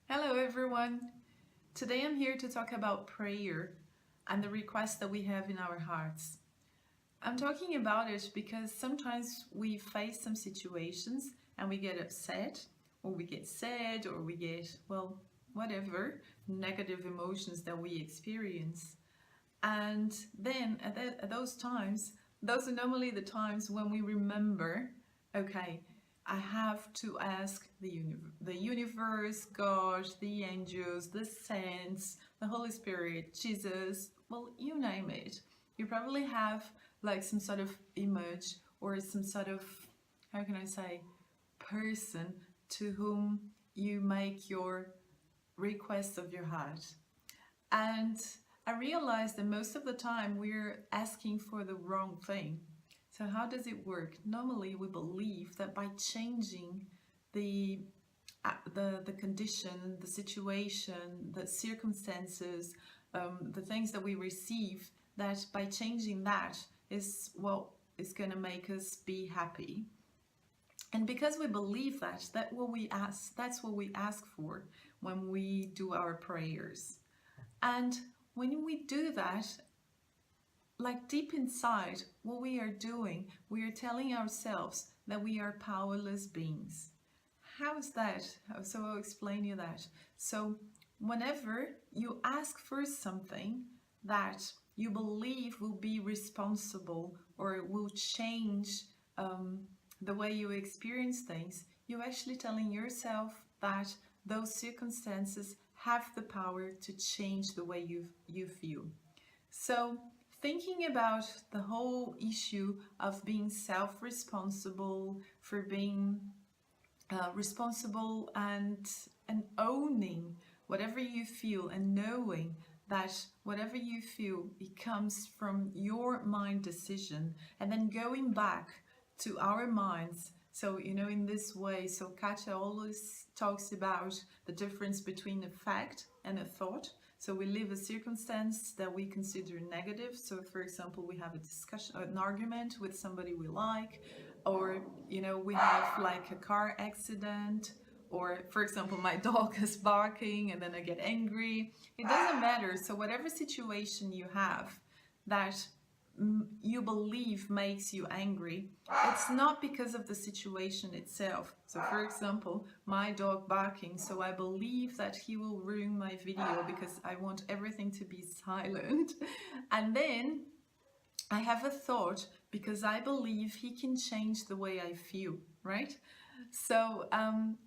Hello everyone! Today I'm here to talk about prayer and the requests that we have in our hearts. I'm talking about it because sometimes we face some situations and we get upset, or we get sad, or we get, well, whatever negative emotions that we experience. And then at those times, those are normally the times when we remember, okay, I have to ask the universe, God, the angels, the saints, the Holy Spirit, Jesus, well, you name it. You probably have like some sort of image or some sort of, how can I say, person to whom you make your requests of your heart. And I realized that most of the time we're asking for the wrong thing. So how does it work? Normally we believe that by changing the the condition, the situation, the circumstances, the things that we receive, that by changing that is what is going to make us be happy. And because we believe that, that's what we ask for when we do our prayers. And when we do that, like deep inside, what we are doing, we are telling ourselves that we are powerless beings. How is that? So I'll explain you that. So whenever you ask for something that you believe will be responsible or will change the way you experience things, you're actually telling yourself that those circumstances have the power to change the way you feel. So thinking about the whole issue of being self-responsible, for being responsible and owning whatever you feel, and knowing that whatever you feel, it comes from your mind decision, and then going back to our minds. So, in this way, so Katja always talks about the difference between a fact and a thought. So we live a circumstance that we consider negative. So for example, we have a discussion, an argument with somebody we like, or, we have like a car accident, or for example, my dog is barking and then I get angry. It doesn't matter. So whatever situation you have that you believe makes you angry, it's not because of the situation itself. So for example, my dog barking, so I believe that he will ruin my video because I want everything to be silent. And then I have a thought because I believe he can change the way I feel, right? So and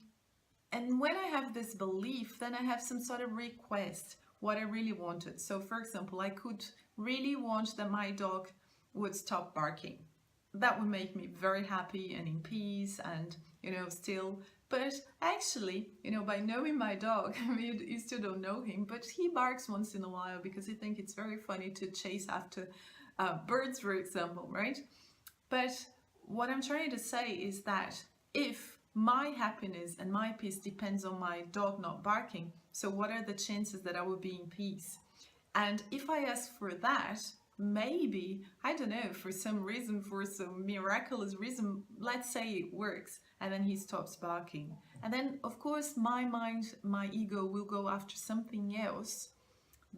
when I have this belief, then I have some sort of request, what I really wanted. So for example, I could really want that my dog would stop barking. That would make me very happy and in peace and, still. But actually, by knowing my dog, I mean, you still don't know him, but he barks once in a while because he thinks it's very funny to chase after birds, for example, right? But what I'm trying to say is that if my happiness and my peace depends on my dog not barking, so what are the chances that I will be in peace? And if I ask for that, maybe, I don't know, for some reason, for some miraculous reason, let's say it works, and then he stops barking. And then, of course, my mind, my ego will go after something else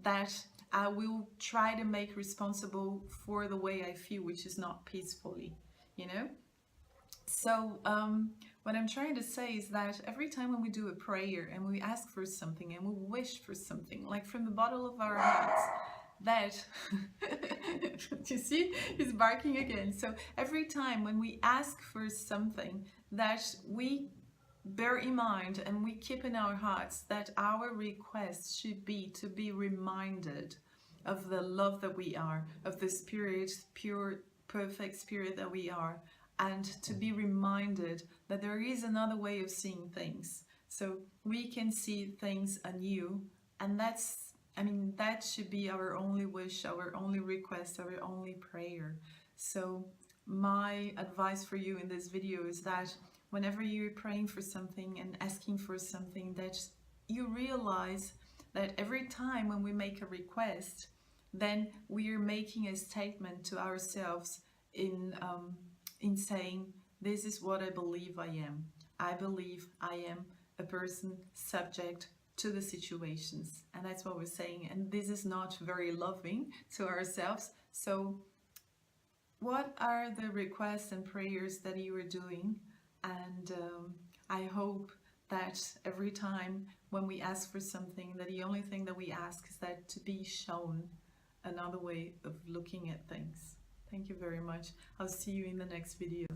that I will try to make responsible for the way I feel, which is not peacefully, you know? So what I'm trying to say is that every time when we do a prayer and we ask for something and we wish for something, like from the bottom of our hearts, that, you see, he's barking again. So every time when we ask for something, that we bear in mind and we keep in our hearts that our request should be to be reminded of the love that we are, of the spirit, pure, perfect spirit that we are, and to be reminded that there is another way of seeing things. So we can see things anew, and that should be our only wish, our only request, our only prayer. So my advice for you in this video is that whenever you're praying for something and asking for something, that you realize that every time when we make a request, then we are making a statement to ourselves in saying, this is what I believe I am. I believe I am a person subject to the situations. And that's what we're saying. And this is not very loving to ourselves. So what are the requests and prayers that you are doing? And I hope that every time when we ask for something, that the only thing that we ask is that to be shown another way of looking at things. Thank you very much. I'll see you in the next video.